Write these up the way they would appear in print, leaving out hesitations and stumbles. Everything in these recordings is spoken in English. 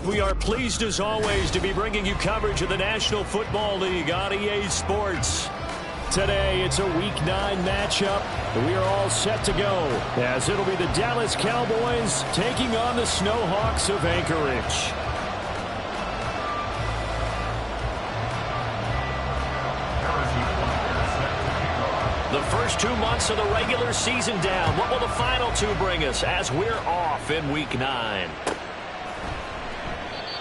we are pleased as always to be bringing you coverage of the National Football League on EA Sports. Today, it's a Week 9 matchup. We are all set to go, as it'll be the Dallas Cowboys taking on the Snowhawks of Anchorage. The first 2 months of the regular season down. What will the final 2 bring us as we're off in Week 9?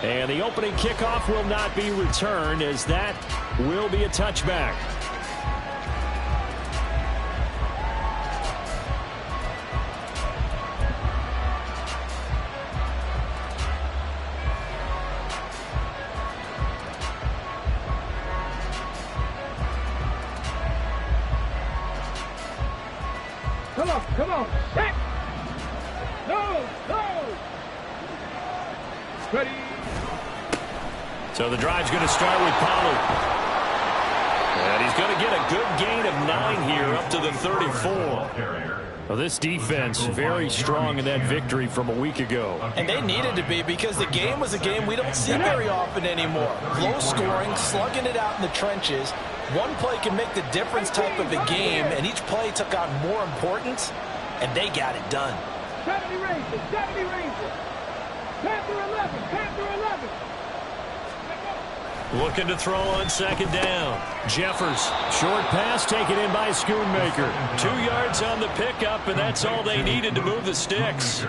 And the opening kickoff will not be returned, as that will be a touchback. Come on, set! No! Ready! So the drive's going to start with Pollard. And he's going to get a good gain of 9 here up to the 34. Well, this defense very strong in that victory from a week ago. And they needed to be, because the game was a game we don't see very often anymore. Low scoring, slugging it out in the trenches. One play can make the difference type of a game, and each play took on more importance, and they got it done. 70 Rangers, 70 Rangers. Panther 11. Looking to throw on second down. Jeffers, short pass taken in by Schoonmaker. 2 yards on the pickup, and that's all they needed to move the sticks.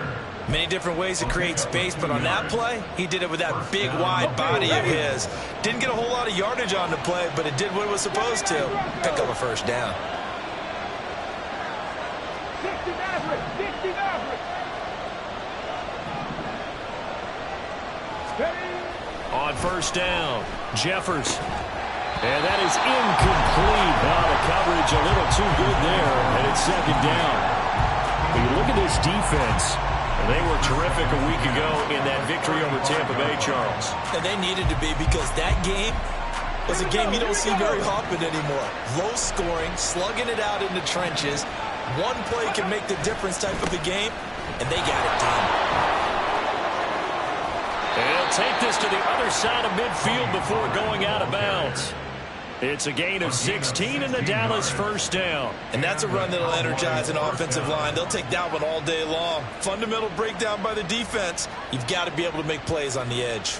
Many different ways to create space, but on that play, he did it with that big, wide body of his. Didn't get a whole lot of yardage on the play, but it did what it was supposed to. Pick up a first down. 60 Maverick. On first down, Jeffers. And that is incomplete. Now the coverage a little too good there, and it's second down. When you look at this defense, they were terrific a week ago in that victory over Tampa Bay, Charles. And they needed to be, because that game was a game you don't see very often anymore. Low scoring, slugging it out in the trenches. One play can make the difference type of a game, and they got it done. And he'll take this to the other side of midfield before going out of bounds. It's a gain of 16 in the Dallas first down. And that's a run that'll energize an offensive line. They'll take that one all day long. Fundamental breakdown by the defense. You've got to be able to make plays on the edge.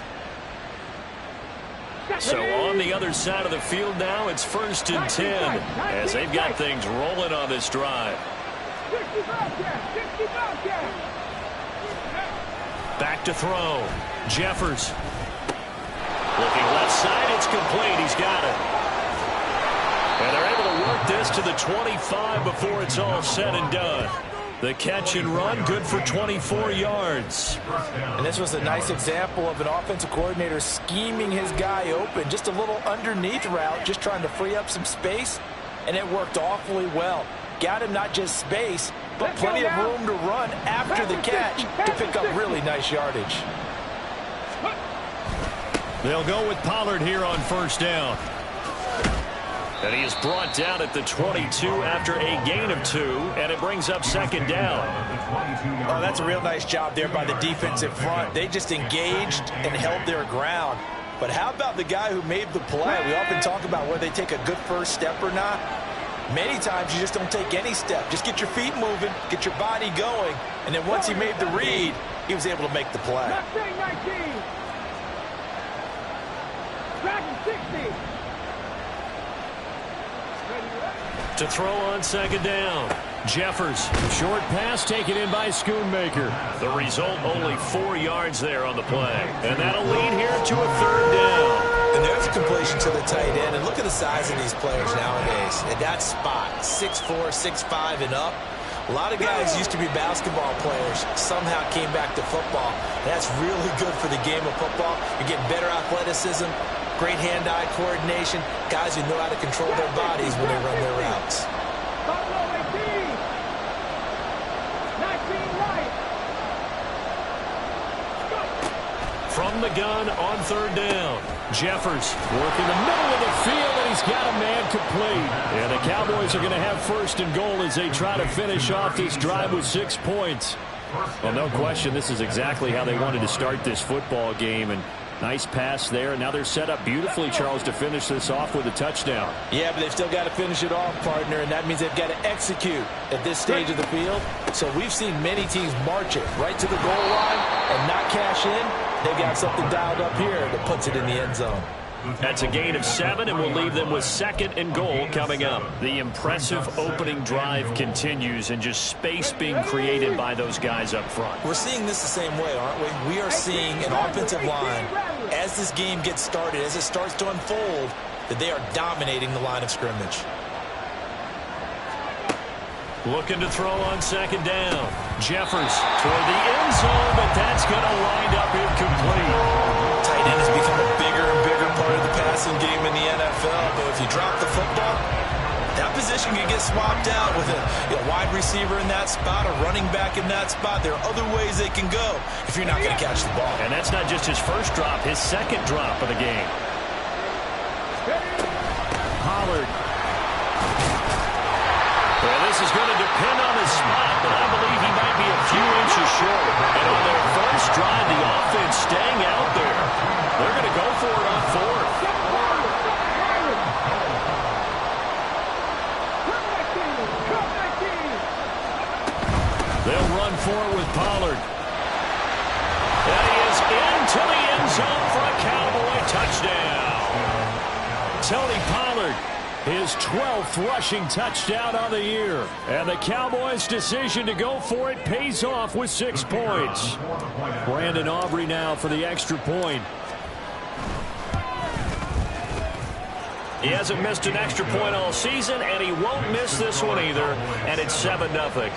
So on the other side of the field now, it's 1st and 10, as they've got things rolling on this drive. Back to throw. Jeffers. Looking left side, it's complete. He's got it. And they're able to work this to the 25 before it's all said and done. The catch and run, good for 24 yards. And this was a nice example of an offensive coordinator scheming his guy open. Just a little underneath route, just trying to free up some space, and it worked awfully well. Got him not just space, but plenty of room to run after the catch to pick up really nice yardage. They'll go with Pollard here on first down. And he is brought down at the 22 after a gain of 2, and it brings up second down. Oh, that's a real nice job there by the defensive front. They just engaged and held their ground. But how about the guy who made the play? We often talk about whether they take a good first step or not. Many times you just don't take any step. Just get your feet moving, get your body going, and then once he made the read, he was able to make the play. 19. Dragon 60. To throw on second down. Jeffers, short pass taken in by Schoonmaker. The result, only 4 yards there on the play. And that'll lead here to a third down. And there's a completion to the tight end. And look at the size of these players nowadays. At that spot, 6'4", 6'5", and up. A lot of guys used to be basketball players, somehow came back to football. And that's really good for the game of football. You're getting better athleticism, great hand-eye coordination, guys who know how to control their bodies when they run their routes. From the gun on third down. Jeffers working the middle of the field, and he's got a man complete. And the Cowboys are going to have first and goal as they try to finish off this drive with 6 points. Well, no question, this is exactly how they wanted to start this football game. And nice pass there. Now they're set up beautifully, Charles, to finish this off with a touchdown. Yeah, but they've still got to finish it off, partner, and that means they've got to execute at this stage of the field. So we've seen many teams march it right to the goal line and not cash in. They've got something dialed up here that puts it in the end zone. That's a gain of 7, and we'll leave them with 2nd and goal coming up. The impressive opening drive continues, and just space being created by those guys up front. We're seeing this the same way, aren't we? We are seeing an offensive line, as this game gets started, as it starts to unfold, that they are dominating the line of scrimmage. Looking to throw on 2nd down. Jeffers toward the end zone, but that's going to wind up incomplete. Tight end has become a bigger and bigger part of the passing game in the NFL, but if you drop the football, that position can get swapped out with a wide receiver in that spot, a running back in that spot. There are other ways they can go if you're not going to catch the ball. And that's not just his first drop, his 2nd drop of the game. Pollard. Well, this is going to depend on his spot, but I believe he might be a few inches short. And on their first drive, the offense staying out there. They're going to go for it on 4th. They'll run for it with Pollard. And he is into the end zone for a Cowboy touchdown. Tony Pollard, his 12th rushing touchdown on the year. And the Cowboys' decision to go for it pays off with 6 points. Brandon Aubrey now for the extra point. He hasn't missed an extra point all season, and he won't miss this one either. And it's 7-0.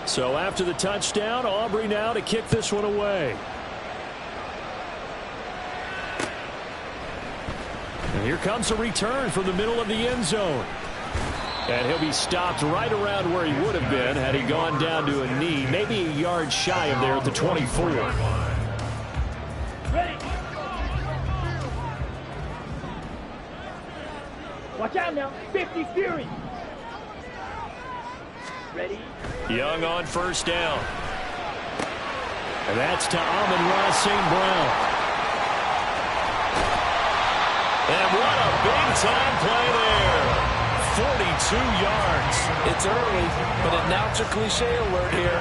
So after the touchdown, Aubrey now to kick this one away. And here comes a return from the middle of the end zone. And he'll be stopped right around where he would have been had he gone down to a knee, maybe a yard shy of there at the 24. Ready. Watch out now. 50 Fury. Ready. Young on first down. And that's to Amon-Ra St. Brown. And what a big-time play there. 42 yards. It's early, but announcer cliche alert here.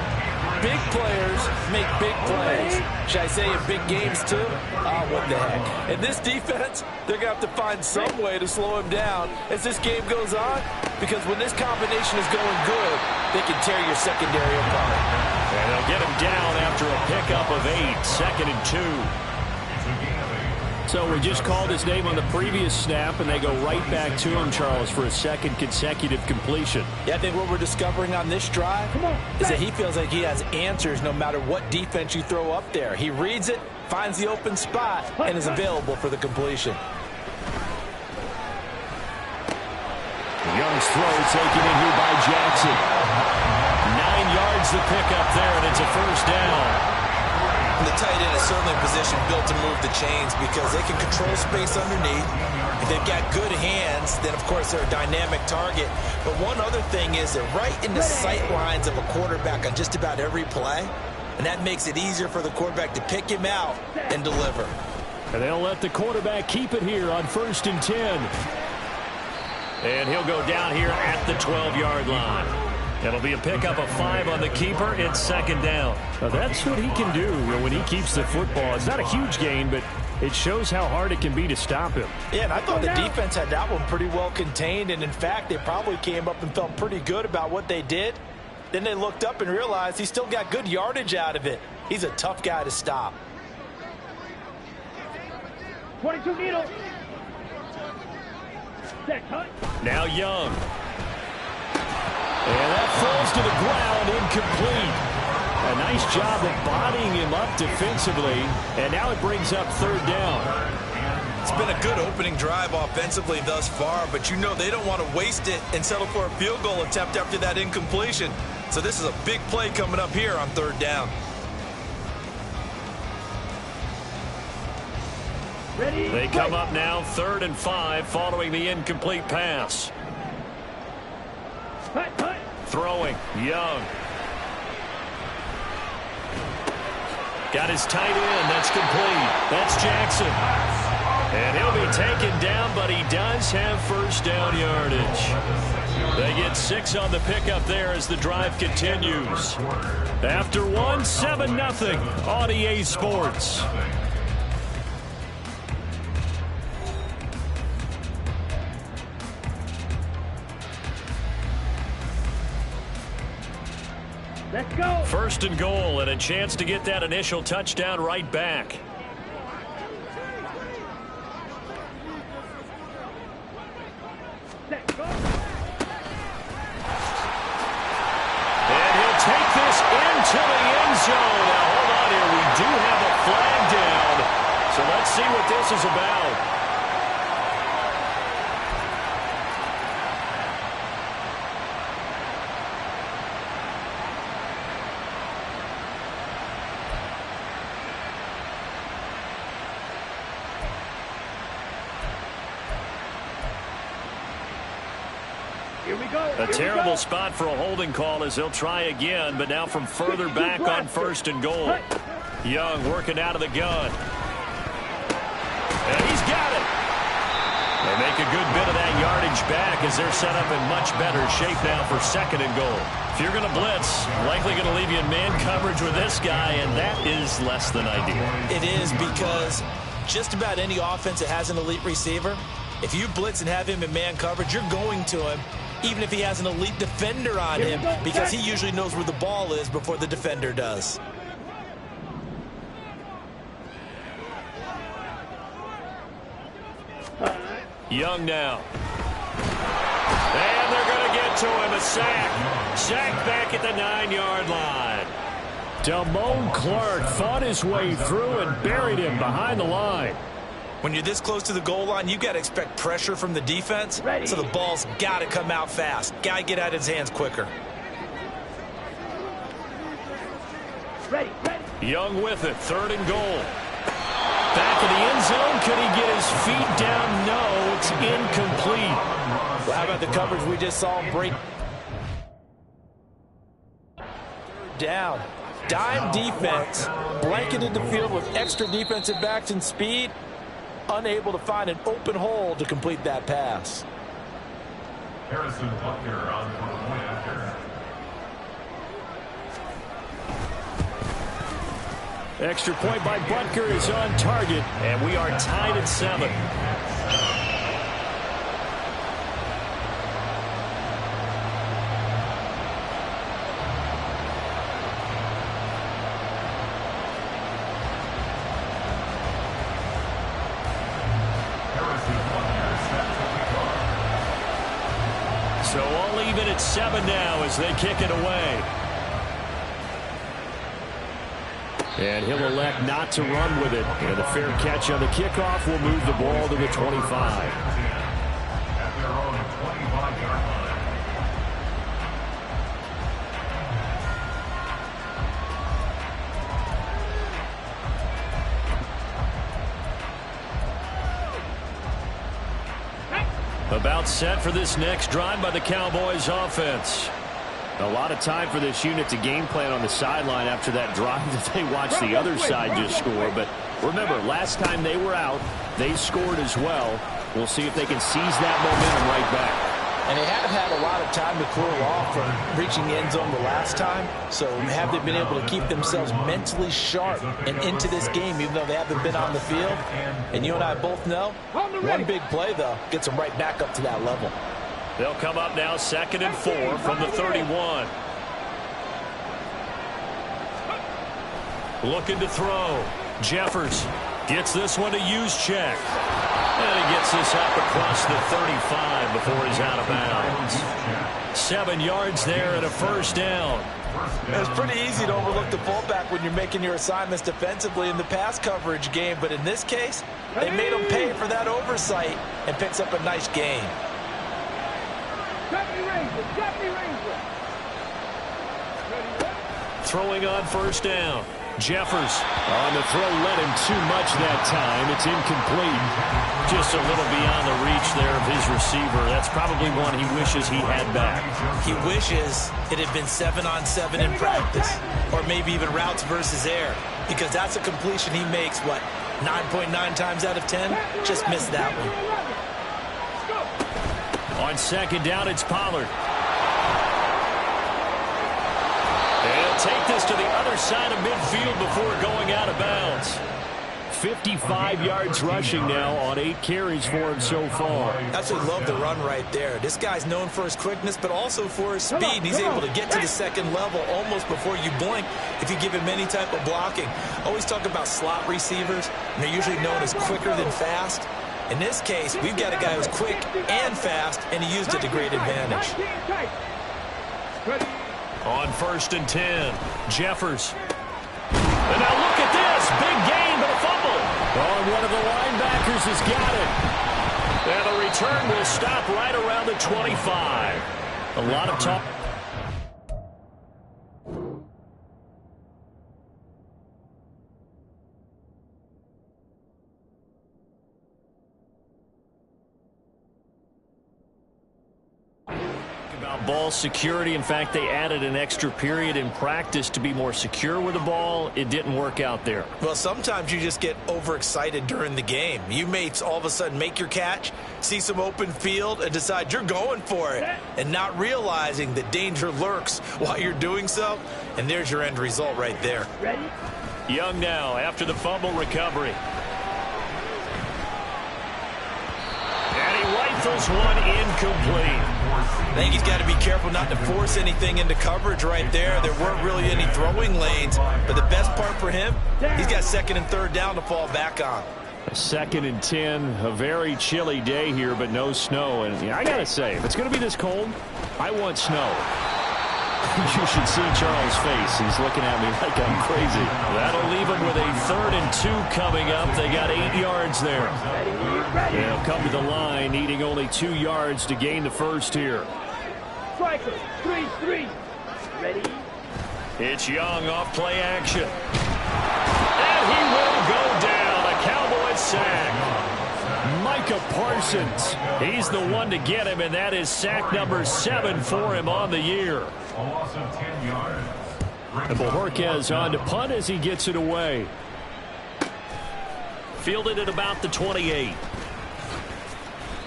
Big players make big plays. Should I say in big games, too? Oh, what the heck. And this defense, they're going to have to find some way to slow him down as this game goes on, because when this combination is going good, they can tear your secondary apart. And they'll get him down after a pickup of 8, 2nd and 2. So we just called his name on the previous snap, and they go right back to him, Charles, for a 2nd consecutive completion. Yeah, I think what we're discovering on this drive is that he feels like he has answers no matter what defense you throw up there. He reads it, finds the open spot, and is available for the completion. Young's throw taken in here by Jackson. 9 yards the pickup there, and it's a first down. The tight end is certainly a position built to move the chains because they can control space underneath. If they've got good hands, then, of course, they're a dynamic target. But one other thing is they're right in the sight lines of a quarterback on just about every play, and that makes it easier for the quarterback to pick him out and deliver. And they'll let the quarterback keep it here on 1st and 10. And he'll go down here at the 12-yard line. It'll be a pickup of 5 on the keeper. It's 2nd down. Now that's what he can do when he keeps the football. It's not a huge gain, but it shows how hard it can be to stop him. Yeah, and I thought the defense had that one pretty well contained. And, in fact, they probably came up and felt pretty good about what they did. Then they looked up and realized he still got good yardage out of it. He's a tough guy to stop. 22 needle. Now Young. And that falls to the ground, incomplete. A nice job of bodying him up defensively, and now it brings up 3rd down. It's been a good opening drive offensively thus far, but you know they don't want to waste it and settle for a field goal attempt after that incompletion. So this is a big play coming up here on 3rd down. Ready? They come up now 3rd and 5 following the incomplete pass. Throwing, Young. Got his tight end. That's complete. That's Jackson. And he'll be taken down, but he does have first down yardage. They get 6 on the pickup there as the drive continues. After 1, 7-0 on EA Sports. Let's go. 1st and goal, and a chance to get that initial touchdown right back. Let's go. And he'll take this into the end zone. Now, hold on here. We do have a flag down. So let's see what this is about. Here we go. A terrible spot for a holding call as they'll try again, but now from further back on 1st and goal. Young working out of the gun. And he's got it. They make a good bit of that yardage back as they're set up in much better shape now for 2nd and goal. If you're going to blitz, likely going to leave you in man coverage with this guy, and that is less than ideal. It is, because just about any offense that has an elite receiver, if you blitz and have him in man coverage, you're going to him, even if he has an elite defender on him, because he usually knows where the ball is before the defender does. Young now. And they're going to get to him. A sack. Sack back at the 9-yard line. Damone Clark fought his way through and buried him behind the line. When you're this close to the goal line, you got to expect pressure from the defense. Ready. So the ball's got to come out fast. Got to get out of his hands quicker. Ready. Young with it. 3rd and goal. Back in the end zone. Could he get his feet down? No, it's incomplete. Well, how about the coverage we just saw break down? Dime defense, blanketed the field with extra defensive backs and speed, unable to find an open hole to complete that pass. Harrison Butker on for the point after. Extra point by Butker is on target, and we are tied at 7. So all even at 7 now as they kick it away. And he'll elect not to run with it. And a fair catch on the kickoff will move the ball to the 25. At their own 25-yard line. About set for this next drive by the Cowboys offense. A lot of time for this unit to game plan on the sideline after that drive that they watched the other side just score. But remember, last time they were out, they scored as well. We'll see if they can seize that momentum right back. And they haven't had a lot of time to cool off from reaching the end zone the last time. So have they been able to keep themselves mentally sharp and into this game, even though they haven't been on the field? And you and I both know, one big play, though, gets them right back up to that level. They'll come up now 2nd and 4 from the 31. Looking to throw. Jeffers gets this one to Juszczyk. And he gets this up across the 35 before he's out of bounds. 7 yards there and a first down. It's pretty easy to overlook the fullback when you're making your assignments defensively in the pass coverage game. But in this case, they made him pay for that oversight and picks up a nice gain. Throwing on first down. Jeffers on the throw, led him too much that time. It's incomplete. Just a little beyond the reach there of his receiver. That's probably one he wishes he had back. He wishes it had been 7-on-7 in practice, or maybe even routes versus air, because that's a completion he makes, what, 9.9 times out of 10? Just missed that one. On second down, it's Pollard. They'll take this to the other side of midfield before going out of bounds. 55 yards rushing now on 8 carries for him so far. Absolutely love the run right there. This guy's known for his quickness, but also for his speed. And he's able to get to the second level almost before you blink if you give him any type of blocking. Always talk about slot receivers, and they're usually known as quicker than fast. In this case, we've got a guy who's quick and fast, and he used it to great advantage. On 1st and 10, Jeffers. And now look at this. Big gain, but a fumble. Oh, one of the linebackers has got it. And the return will stop right around the 25. A lot of talk. Ball security. In fact, they added an extra period in practice to be more secure with the ball. It didn't work out there. Well, sometimes you just get overexcited during the game. You may all of a sudden make your catch, see some open field, and decide you're going for it, and not realizing that danger lurks while you're doing so. And there's your end result right there. Ready? Young now after the fumble recovery. And he rifles one incomplete. I think he's got to be careful not to force anything into coverage right there. There weren't really any throwing lanes, but the best part for him, he's got 2nd and 3rd down to fall back on. 2nd and 10, a very chilly day here, but no snow. And I got to say, if it's going to be this cold, I want snow. You should see Charles' face. He's looking at me like I'm crazy. That'll leave him with a 3rd and 2 coming up. They got 8 yards there. They'll come to the line, needing only 2 yards to gain the first here. Striker, 3-3. Ready? It's Young off play action. And he will go down. A Cowboy sack. Micah Parsons. He's the one to get him, and that is sack number 7 for him on the year. A loss of 10 yards. And Bojorquez on to punt as he gets it away. Fielded at about the 28.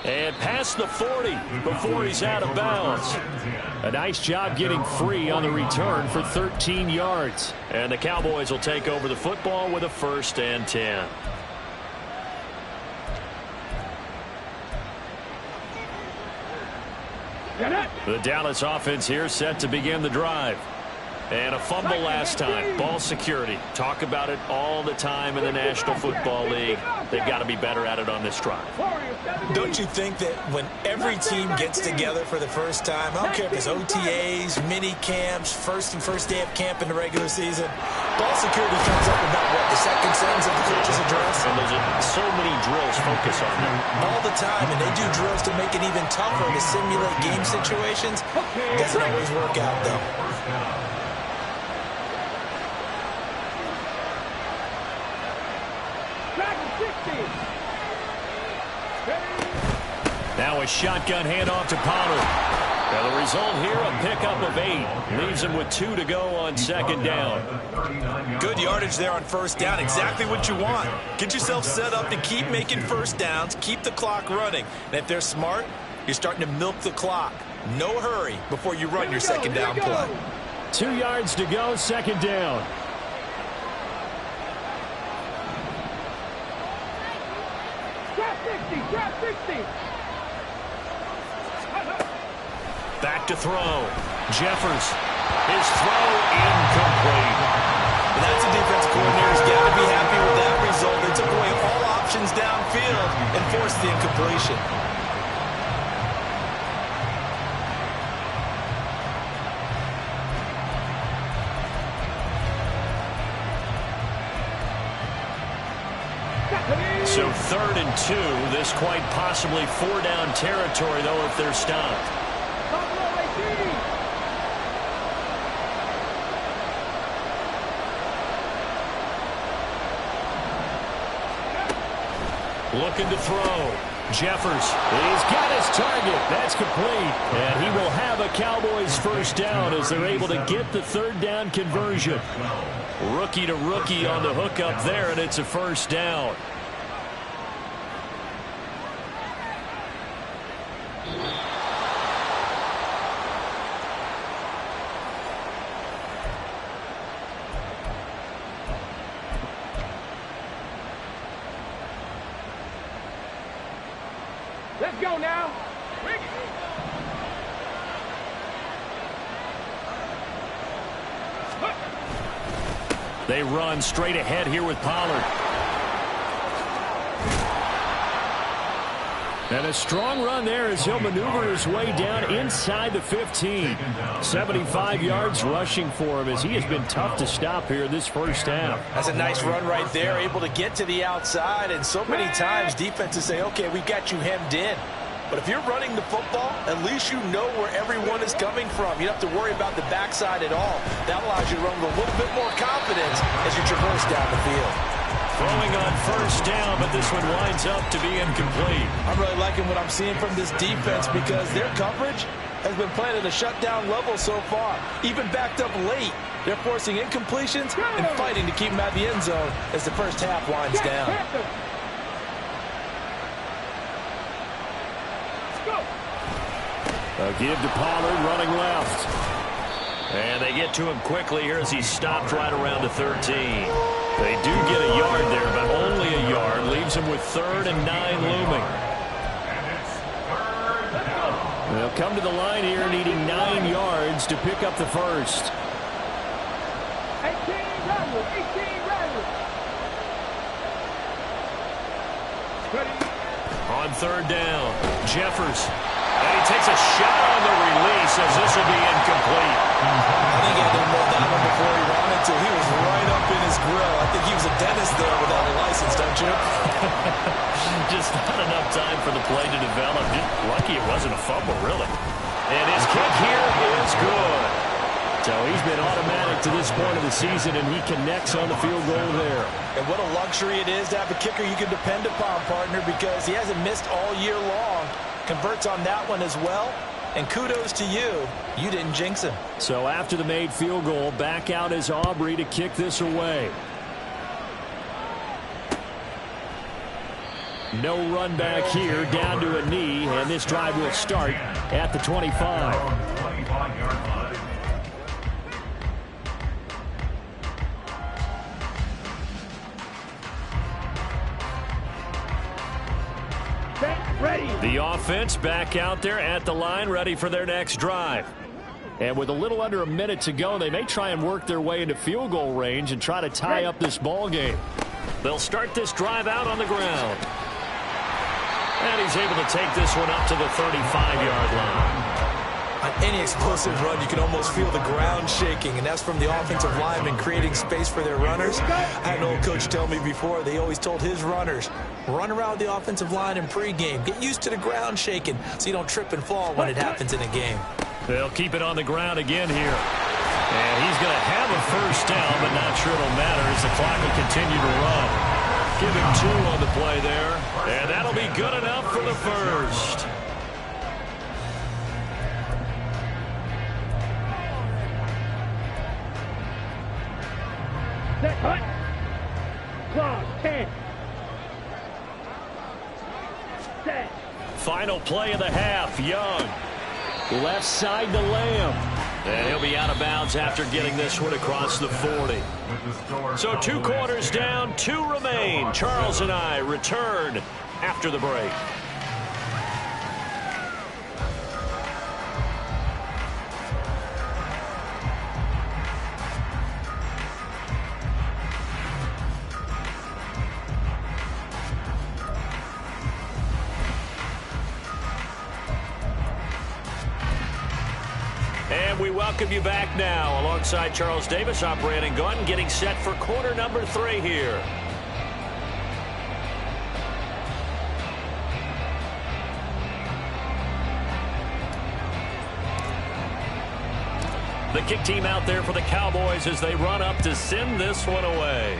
And past the 40 before he's out of bounds. A nice job getting free on the return for 13 yards. And the Cowboys will take over the football with a 1st and 10. The Dallas offense here set to begin the drive. And a fumble last time. Ball security. Talk about it all the time in the National Football League. They've got to be better at it on this drive. Don't you think that when every team gets together for the first time, I don't care if it's OTAs, mini camps, first day of camp in the regular season, ball security comes up about, what, the 2nd sentence of the coach's address? And there's so many drills focus on them. All the time, and they do drills to make it even tougher to simulate game situations. Doesn't always work out, though. Now a shotgun handoff to Pollard. Now the result here, a pickup of 8. Leaves him with 2 to go on 2nd down. Good yardage there on 1st down. Exactly what you want. Get yourself set up to keep making 1st downs, keep the clock running. And if they're smart, you're starting to milk the clock. No hurry before you run your 2nd down play. 2 yards to go, 2nd down. Drop 60. Back to throw. Jeffers. His throw incomplete. That's a defense coordinator's got to be happy with that result. They took away all options downfield and forced the incompletion. So 3rd and 2. This quite possibly 4-down territory, though, if they're stopped. Looking to throw. Jeffers, he's got his target. That's complete. And he will have a Cowboys first down as they're able to get the third down conversion. Rookie to rookie on the hookup there, and it's a first down. Let's go now. They run straight ahead here with Pollard. And a strong run there as he'll maneuver his way down inside the 15. 75 yards rushing for him as he has been tough to stop here this first half. That's a nice run right there, able to get to the outside. And so many times defenses say, okay, we've got you hemmed in. But if you're running the football, at least you know where everyone is coming from. You don't have to worry about the backside at all. That allows you to run with a little bit more confidence as you traverse down the field. Throwing on first down, but this one winds up to be incomplete. I'm really liking what I'm seeing from this defense because their coverage has been playing at a shutdown level so far. Even backed up late, they're forcing incompletions and fighting to keep them out of the end zone as the first half winds down. A give to Pollard running left. And they get to him quickly here as he's stopped right around the 13. They do get a yard there, but only a yard. Leaves him with 3rd and 9 looming. They'll come to the line here needing 9 yards to pick up the first. 18 runners, 18 runners. On 3rd down, Jeffers. And he takes a shot on the release as this will be incomplete. I think he had to roll that one before he wanted to. He was right up in his grill. I think he was a dentist there without a license, don't you? Just not enough time for the play to develop. Just lucky it wasn't a fumble, really. And his kick here is good. So he's been automatic to this point of the season, and he connects on the field goal there. And what a luxury it is to have a kicker you can depend upon, partner, because he hasn't missed all year long. Converts on that one as well. And kudos to you. You didn't jinx him. So after the made field goal, back out is Aubrey to kick this away. No run back here, down to a knee, and this drive will start at the 25. Ready. The offense back out there at the line, ready for their next drive. And with a little under a minute to go, they may try and work their way into field goal range and try to tie up this ball game. They'll start this drive out on the ground. And he's able to take this one up to the 35-yard line. On any explosive run, you can almost feel the ground shaking, and that's from the offensive linemen creating space for their runners. I had an old coach tell me before, they always told his runners, run around the offensive line in pregame. Get used to the ground shaking so you don't trip and fall when it happens in a game. They'll keep it on the ground again here. And he's going to have a first down, but not sure it'll matter as the clock will continue to run. Give him 2 on the play there, and that'll be good enough for the first. Set, hut. Clock, 10. Set. Final play of the half, Young. Left side to Lamb. And he'll be out of bounds after getting this one across the 40. So 2 quarters down, 2 remain. Charles and I return after the break. And we welcome you back now alongside Charles Davis. I'm Brandon Gunn, getting set for quarter number 3 here. The kick team out there for the Cowboys as they run up to send this one away.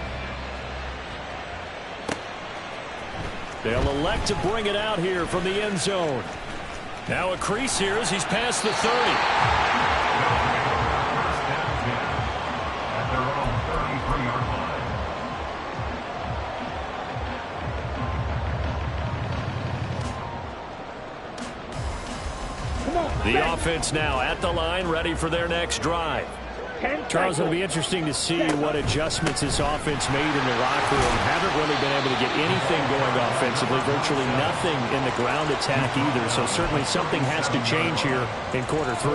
They'll elect to bring it out here from the end zone. Now a crease here as he's past the 30. At their own 33-yard line. The offense now at the line, ready for their next drive. Charles, it'll be interesting to see what adjustments this offense made in the locker room. Haven't really been able to get anything going offensively, virtually nothing in the ground attack either. So certainly something has to change here in quarter 3.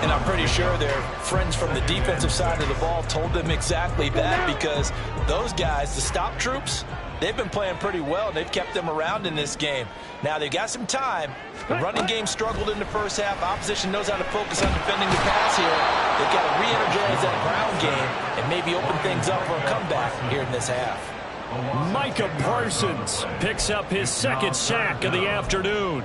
And I'm pretty sure their friends from the defensive side of the ball told them exactly that, because those guys, the stop troops, they've been playing pretty well. They've kept them around in this game. Now they've got some time. The running game struggled in the first half. Opposition knows how to focus on defending the pass here. They've got to re-energize that ground game and maybe open things up for a comeback here in this half. Micah Parsons picks up his second sack of the afternoon.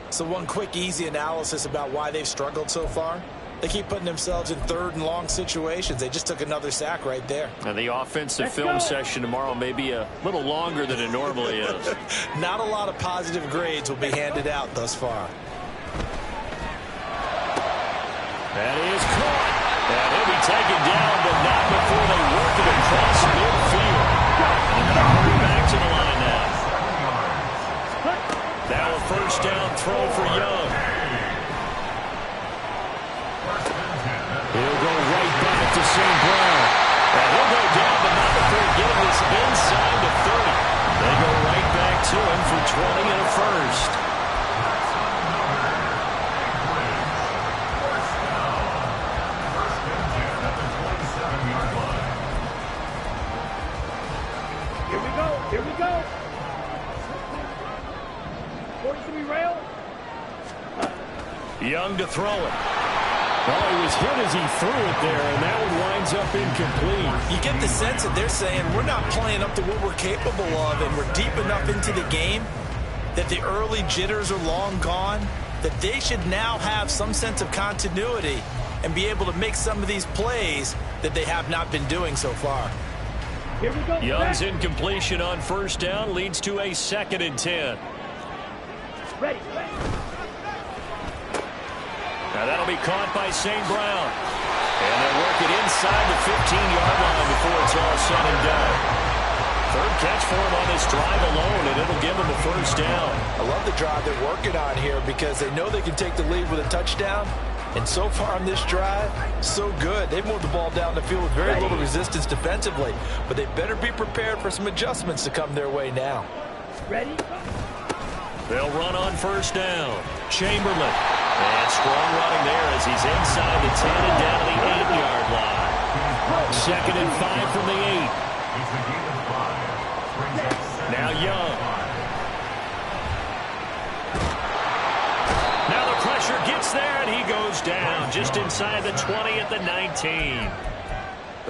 So one quick, easy analysis about why they've struggled so far. They keep putting themselves in third and long situations. They just took another sack right there. And the offensive film session tomorrow may be a little longer than it normally is. Not a lot of positive grades will be handed out thus far. That is caught. And he'll be taken down, but not before they work it across midfield. And they'll hurry back to the line now. Now a first down throw for Young. He'll go right back to St. Brown. And he'll go down, but not before getting this inside the 30. They go right back to him for 20 and a first. Here we go. 43 rail. Young to throw it. Oh, he was hit as he threw it there, and that one winds up incomplete. You get the sense that they're saying we're not playing up to what we're capable of, and we're deep enough into the game that the early jitters are long gone, that they should now have some sense of continuity and be able to make some of these plays that they have not been doing so far. Here we go. Young's incompletion on first down leads to a 2nd and 10. Ready. Now that'll be caught by St. Brown. And they'll work it inside the 15-yard line before it's all said and done. Third catch for him on this drive alone, and it'll give him a first down. I love the drive they're working on here because they know they can take the lead with a touchdown. And so far on this drive, so good. They've moved the ball down the field with very little resistance defensively. But they better be prepared for some adjustments to come their way now. Ready. They'll run on first down. Chamberlain. And strong running there as he's inside the 10 and down to the 8-yard line. 2nd and 5 from the 8. Now Young. Now the pressure gets there, and he goes down just inside the 20 at the 19.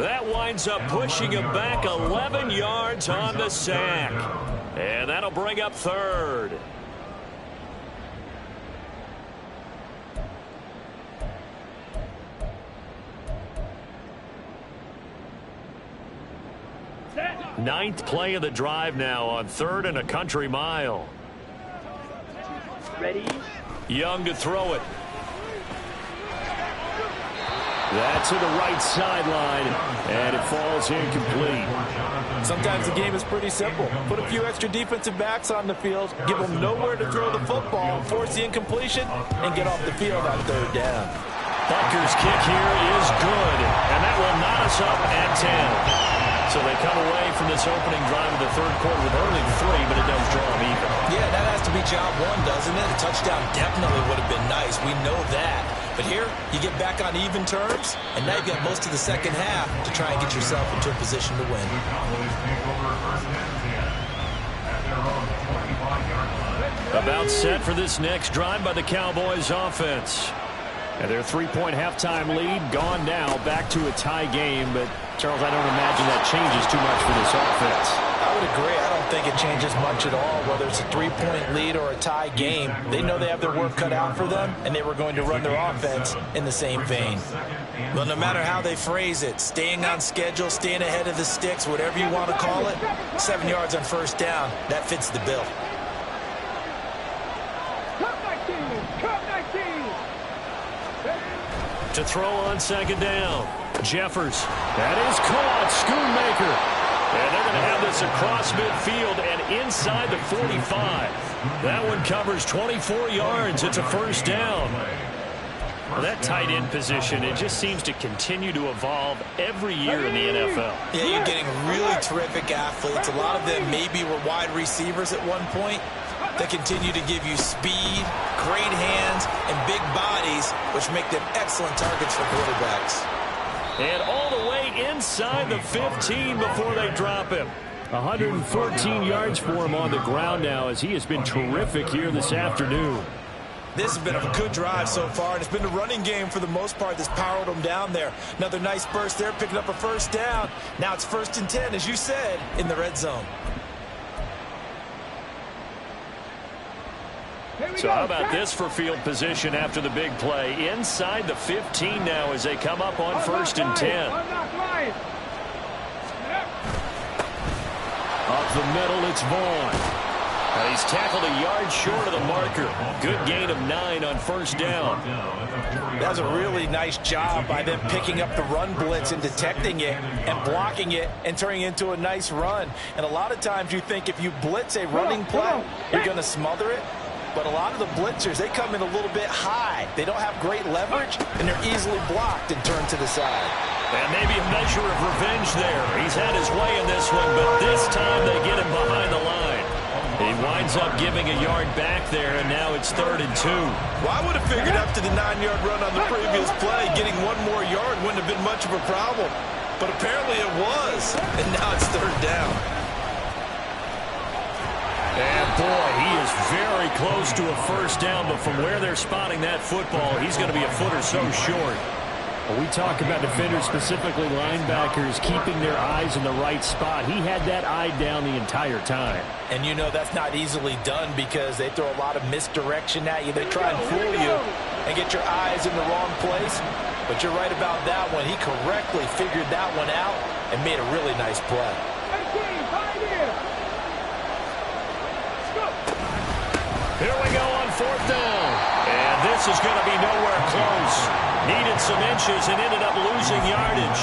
That winds up pushing him back 11 yards on the sack. And that'll bring up third. Ninth play of the drive now on 3rd and a country mile. Ready. Young to throw it. That's to the right sideline, and it falls incomplete. Sometimes the game is pretty simple. Put a few extra defensive backs on the field, give them nowhere to throw the football, force the incompletion, and get off the field on 3rd down. Butker's kick here is good, and that will knot us up at 10. So they come away from this opening drive of the 3rd quarter with only 3, but it does draw them even. Yeah, that has to be job one, doesn't it? A touchdown definitely would have been nice. We know that. But here, you get back on even terms, and now you've got most of the second half to try and get yourself into a position to win. About set for this next drive by the Cowboys offense. And their 3-point halftime lead gone now, back to a tie game. But, Charles, I don't imagine that changes too much for this offense. I would agree. I don't think it changes much at all, whether it's a 3-point lead or a tie game. They know they have their work cut out for them, and they were going to run their offense in the same vein. Well, no matter how they phrase it, staying on schedule, staying ahead of the sticks, whatever you want to call it, 7 yards on first down, that fits the bill. To throw on second down. Jeffers. That is caught. Schoonmaker. And they're going to have this across midfield and inside the 45. That one covers 24 yards. It's a first down. Well, that tight end position, it just seems to continue to evolve every year in the NFL. Yeah, you're getting really terrific athletes. A lot of them maybe were wide receivers at one point. They continue to give you speed, great hands, and big bodies, which make them excellent targets for quarterbacks. And all the way inside the 15 before they drop him. 114 yards for him on the ground now as he has been terrific here this afternoon. This has been a good drive so far, and it's been the running game for the most part that's powered them down there. Another nice burst there, picking up a first down. Now it's 1st and 10, as you said, in the red zone. So how about this for field position after the big play? Inside the 15 now as they come up on 1st and 10. Up the middle, it's Vaughn. And he's tackled a yard short of the marker. Good gain of 9 on 1st down. That was a really nice job by them picking up the run blitz and detecting it and blocking it and turning it into a nice run. And a lot of times you think if you blitz a running play, you're going to smother it. But a lot of the blitzers, they come in a little bit high. They don't have great leverage, and they're easily blocked and turned to the side. And maybe a measure of revenge there. He's had his way in this one, but this time they get him behind the line. He winds up giving a yard back there, and now it's 3rd and 2. Well, I would have figured after the 9-yard run on the previous play, getting one more yard wouldn't have been much of a problem. But apparently it was, and now it's 3rd down. And boy, he is very close to a first down, but from where they're spotting that football, he's going to be a foot or so short. Well, we talk about defenders, specifically linebackers, keeping their eyes in the right spot. He had that eye down the entire time. And you know that's not easily done because they throw a lot of misdirection at you. They try and fool you and get your eyes in the wrong place. But you're right about that one. He correctly figured that one out and made a really nice play. Here we go on 4th down. And this is going to be nowhere close. Needed some inches and ended up losing yardage.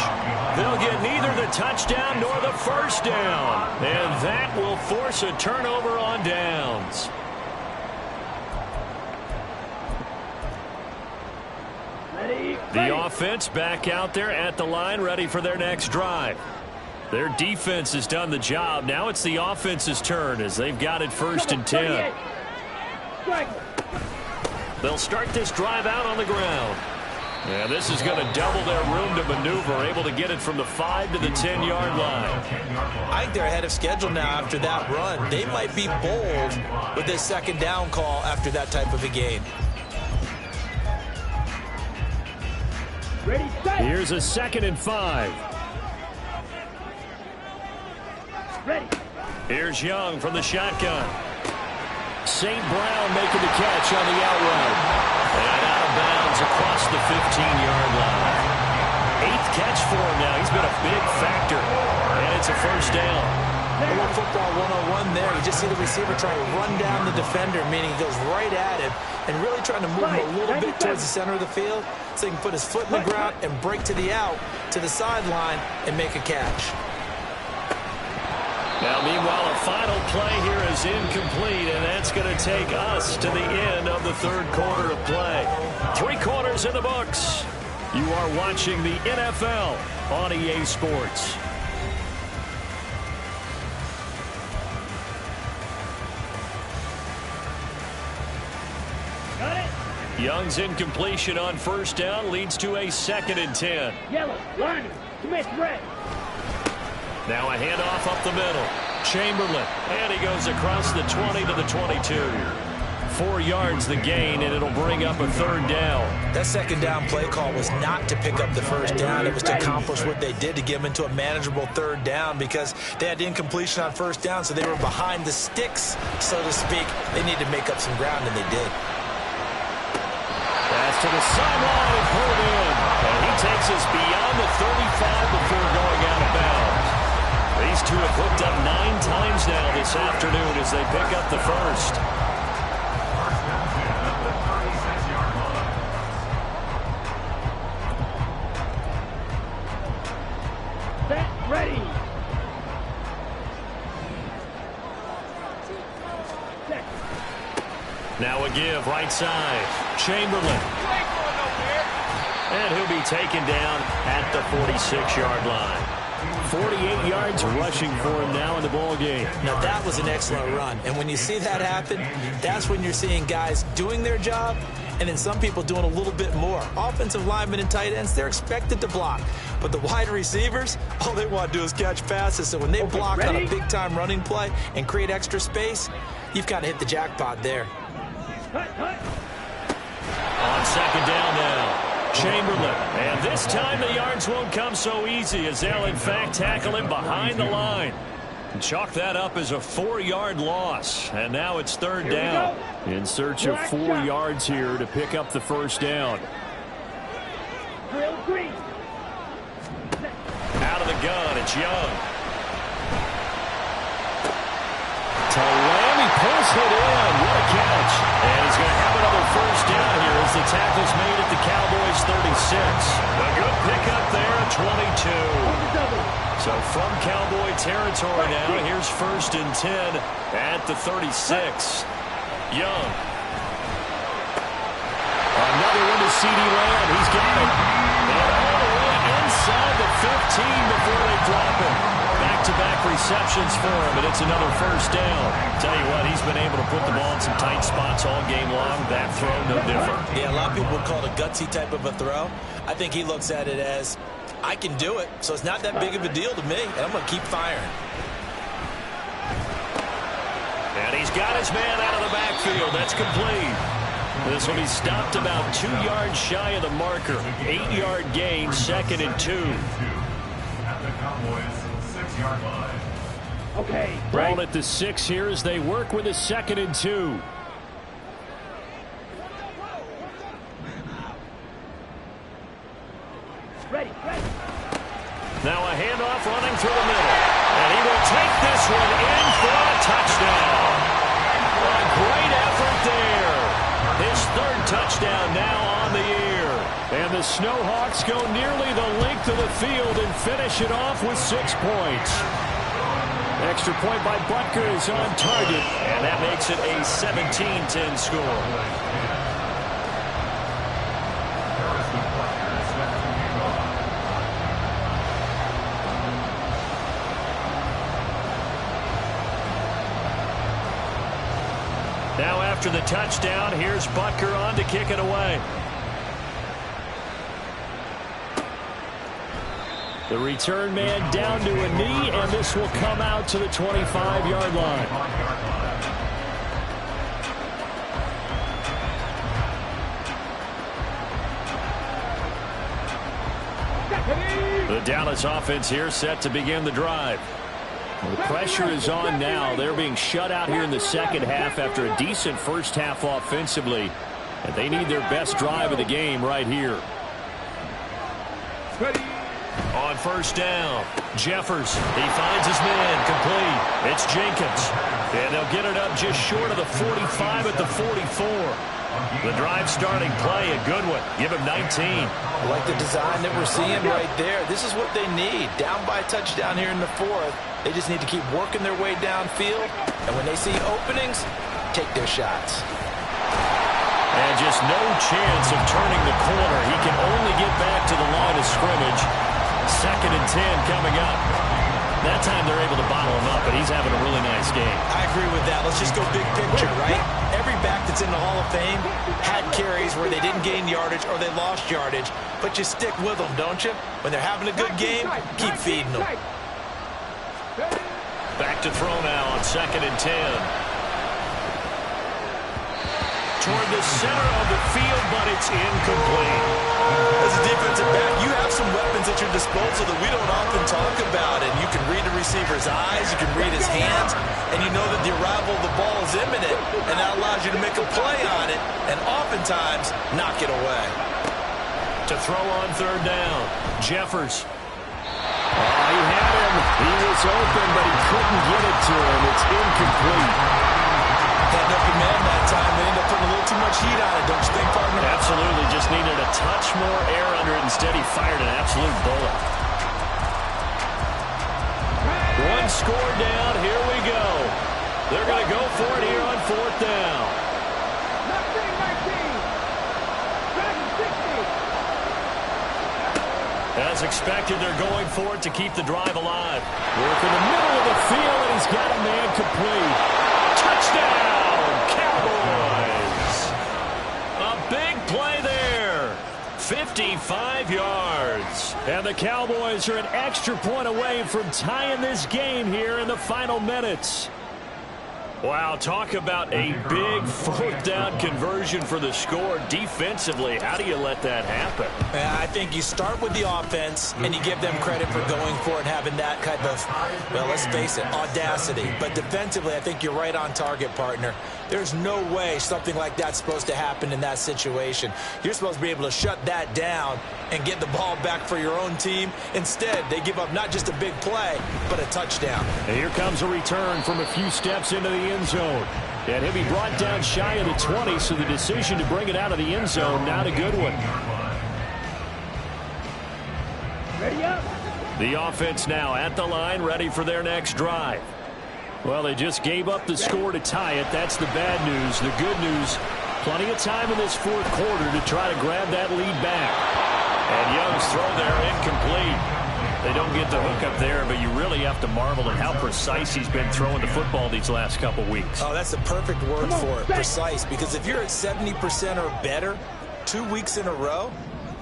They'll get neither the touchdown nor the first down. And that will force a turnover on downs. The offense back out there at the line, ready for their next drive. Their defense has done the job. Now it's the offense's turn as they've got it 1st and 10. They'll start this drive out on the ground. Yeah, this is going to double their room to maneuver, able to get it from the 5 to the 10-yard line. I think they're ahead of schedule now after that run. They might be bold with this 2nd down call after that type of a game. Ready, set. Here's a 2nd and 5. Ready. Here's Young from the shotgun. St. Brown making the catch on the out route. And out of bounds across the 15-yard line. 8th catch for him now. He's been a big factor. And it's a first down. A little football 101 there. You just see the receiver trying to run down the defender, meaning he goes right at him and really trying to move him a little bit towards the center of the field so he can put his foot in the ground and break to the out, to the sideline, and make a catch. Now, meanwhile, a final play here is incomplete, and that's going to take us to the end of the 3rd quarter of play. 3 quarters in the books. You are watching the NFL on EA Sports. Got it. Young's incompletion on 1st down leads to a 2nd and 10. Yellow, lining, commit red. Now a handoff up the middle. Chamberlain. And he goes across the 20 to the 22. 4 yards the gain, and it'll bring up a 3rd down. That 2nd down play call was not to pick up the first down. It was to accomplish what they did to get them into a manageable 3rd down because they had incompletion on 1st down, so they were behind the sticks, so to speak. They needed to make up some ground, and they did. Pass to the sideline and pulled in. And he takes us beyond the 35 before going out of bounds. These two have hooked up 9 times now this afternoon as they pick up the first. Now a give, right side. Chamberlain. And he'll be taken down at the 46-yard line. 48 yards rushing for him now in the ball game. Now that was an excellent run. And when you see that happen, that's when you're seeing guys doing their job and then some people doing a little bit more. Offensive linemen and tight ends, they're expected to block. But the wide receivers, all they want to do is catch passes. So when they block on a big-time running play and create extra space, you've got to hit the jackpot there. On second down now. Chamberlain, and this time the yards won't come so easy as they'll in fact tackle him behind the line. Chalk that up as a 4-yard loss, and now it's third down. In search of 4 yards here to pick up the first down. Out of the gun, it's Young. To Lamb, he pulls it in. What a catch. And he's going to have another first down here as the tackle's made at the Cowboys 36. A good pickup there at 22. So from Cowboy territory now, here's 1st and 10 at the 36. Young. Another one to C.D. Lamb. He's got it. And all the way inside the 15 before they drop him. Back-to-back receptions for him, and it's another first down. Tell you what, he's been able to put the ball in some tight spots all game long. That throw, no different. Yeah, a lot of people would call it a gutsy type of a throw. I think he looks at it as, I can do it, so it's not that big of a deal to me, and I'm going to keep firing. And he's got his man out of the backfield. That's complete. This will be stopped about 2 yards shy of the marker. 8-yard gain, 2nd and 2. At the Cowboys 6-yard line. Okay, Ball at the 6 here as they work with a 2nd and 2. ready. Now a handoff running through the middle. And he will take this one in for a touchdown. A great effort there. His 3rd touchdown now on the year. And the Snowhawks go nearly the length of the field and finish it off with 6 points. Extra point by Butker is on target, and that makes it a 17-10 score. Now after the touchdown, here's Butker on to kick it away. The return man down to a knee, and this will come out to the 25-yard line. The Dallas offense here set to begin the drive. The pressure is on now. They're being shut out here in the second half after a decent first half offensively. And they need their best drive of the game right here. On first down, Jeffers. He finds his man complete. It's Jenkins. And they'll get it up just short of the 45 at the 44. The drive starting play, a good one. Give him 19. I like the design that we're seeing right there. This is what they need. Down by a touchdown here in the 4th. They just need to keep working their way downfield. And when they see openings, take their shots. And just no chance of turning the corner. He can only get back to the line of scrimmage. 2nd and 10 coming up. That time they're able to bottle him up, but he's having a really nice game. I agree with that. Let's just go big picture, right? Every back that's in the Hall of Fame had carries where they didn't gain yardage or they lost yardage, but you stick with them, don't you? When they're having a good game, keep feeding them. Back to throw now on 2nd and 10. Toward the center of the field, but it's incomplete. As a defensive back, you have some weapons at your disposal that we don't often talk about, and you can read the receiver's eyes, you can read his hands, and you know that the arrival of the ball is imminent, and that allows you to make a play on it, and oftentimes knock it away. To throw on 3rd down, Jeffers. Oh, he had him. He was open, but he couldn't get it to him. It's incomplete. Had an open man that time. They ended up putting a little too much heat on it, don't you think, partner? Absolutely. Just needed a touch more air under it. Instead, he fired an absolute bullet. One score down. Here we go. They're going to go for it here on 4th down. As expected, they're going for it to keep the drive alive. Work in the middle of the field, and he's got a man complete. Touchdown, Cowboys! A big play there. 55 yards. And the Cowboys are an extra point away from tying this game here in the final minutes. Wow, talk about a big fourth down conversion for the score. Defensively, how do you let that happen? I think you start with the offense, and you give them credit for going for it, having that kind of, well, let's face it, audacity. But defensively, I think you're right on target, partner. There's no way something like that's supposed to happen in that situation. You're supposed to be able to shut that down and get the ball back for your own team. Instead, they give up not just a big play, but a touchdown. And here comes a return from a few steps into the end zone. And he'll be brought down shy of the 20, so the decision to bring it out of the end zone, not a good one. Ready up. The offense now at the line, ready for their next drive. Well, they just gave up the score to tie it. That's the bad news. The good news, plenty of time in this fourth quarter to try to grab that lead back. And Young's throw there incomplete. They don't get the hook up there, but you really have to marvel at how precise he's been throwing the football these last couple weeks. Oh, that's the perfect word for it, precise. Because if you're at 70% or better 2 weeks in a row,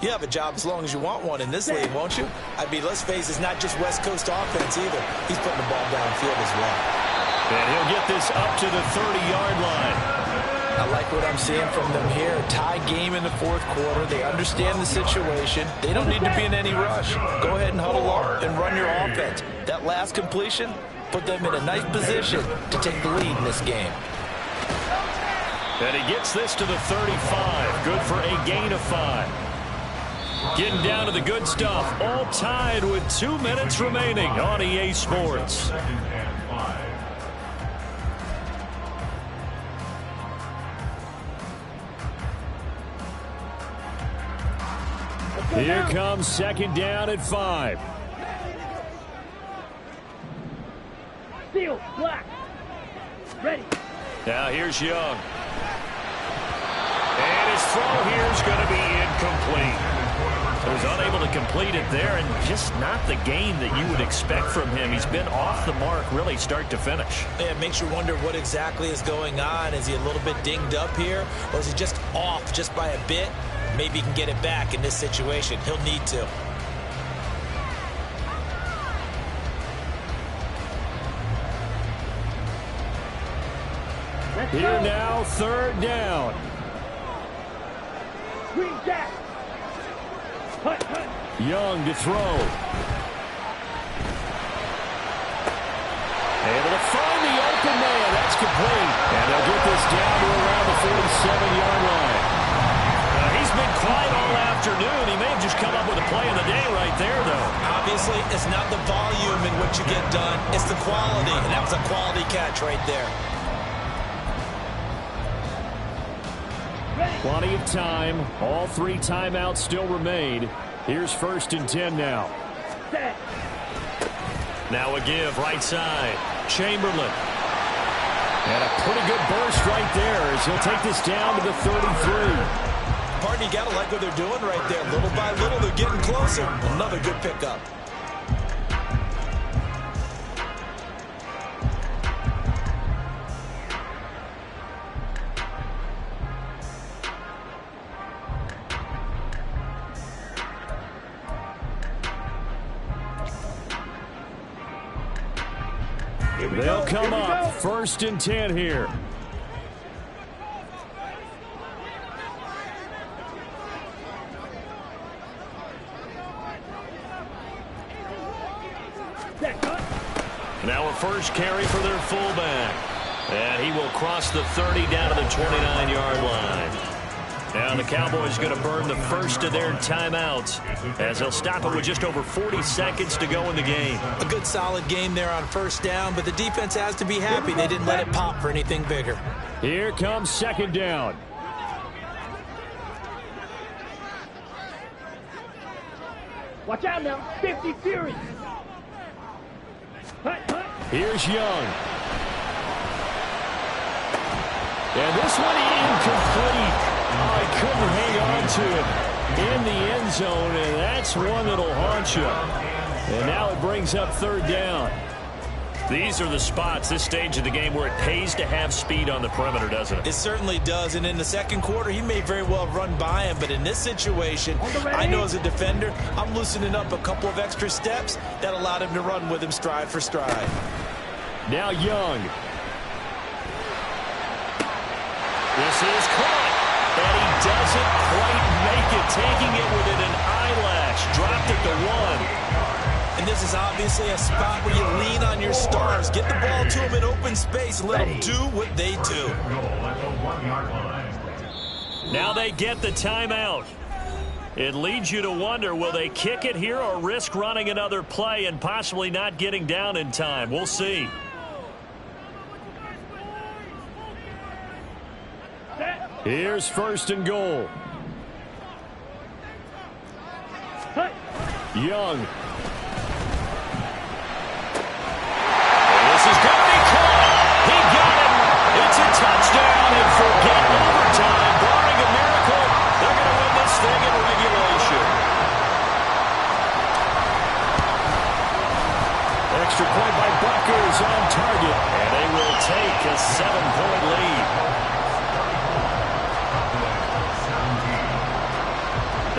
you have a job as long as you want one in this league, won't you? I mean, let's face it, it's not just West Coast offense either. He's putting the ball downfield as well. And he'll get this up to the 30-yard line. I like what I'm seeing from them here. Tie game in the fourth quarter. They understand the situation. They don't need to be in any rush. Go ahead and huddle up and run your offense. That last completion put them in a nice position to take the lead in this game. And he gets this to the 35. Good for a gain of 5. Getting down to the good stuff. All tied with 2 minutes remaining on EA Sports. Here comes second down at 5. Steel, black. Ready. Now here's Young. And his throw here is going to be incomplete. He was unable to complete it there, and just not the game that you would expect from him. He's been off the mark really start to finish. Yeah, it makes you wonder what exactly is going on. Is he a little bit dinged up here, or is he just off just by a bit? Maybe he can get it back in this situation. He'll need to. Here now, third down. Green jack. Hut, hut. Young to throw. Able to find the open man. That's complete. And they'll get this down to around the 47-yard line. He's been quiet all afternoon. He may have just come up with a play of the day right there, though. Obviously, it's not the volume in which you get done. It's the quality, and that was a quality catch right there. Plenty of time. All 3 timeouts still remain. Here's 1st and 10 now. Set. Now a give right side. Chamberlain. And a pretty good burst right there as he'll take this down to the 33. Partner, you got to like what they're doing right there. Little by little, they're getting closer. Another good pickup. They'll come up 1st and 10 here. Now a first carry for their fullback. And he will cross the 30 down to the 29-yard line. Now the Cowboys going to burn the first of their timeouts as they'll stop it with just over 40 seconds to go in the game. A good solid game there on first down, but the defense has to be happy they didn't let it pop for anything bigger. Here comes second down. Watch out now. 50 Fury. Hut, hut. Here's Young. And this one incomplete. Oh, he couldn't hang on to it. in the end zone, and that's one that'll haunt you. And now it brings up third down. These are the spots, this stage of the game, where it pays to have speed on the perimeter, doesn't it? It certainly does, and in the second quarter, he may very well run by him, but in this situation, I know as a defender, I'm loosening up a couple of extra steps that allowed him to run with him stride for stride. Now Young. This is caught, and he doesn't quite make it, taking it within an eyelash. Dropped it to 1. And this is obviously a spot where you lean on your stars. Get the ball to them in open space and let them do what they do. Now they get the timeout. It leads you to wonder, will they kick it here or risk running another play and possibly not getting down in time? We'll see. Here's first and goal. Young. This is going to be caught. He got it. It's a touchdown, and forget overtime. Barring a miracle, they're going to win this thing in regulation. Extra point by Bucker is on target, and they will take a 7-point lead.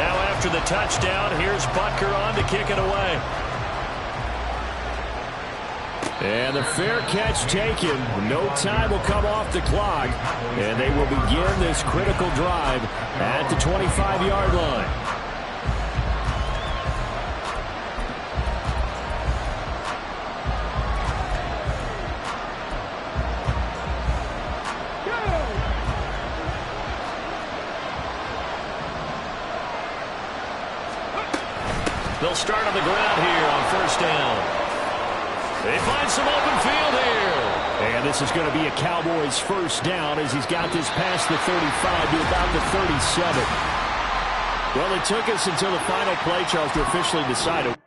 Now after the touchdown, here's Butker on to kick it away. And the fair catch taken. No time will come off the clock. And they will begin this critical drive at the 25-yard line. They'll start on the ground here on first down. They find some open field here. And this is going to be a Cowboys first down as he's got this past the 35 to about the 37. Well, it took us until the final play, Charles, to officially decide it.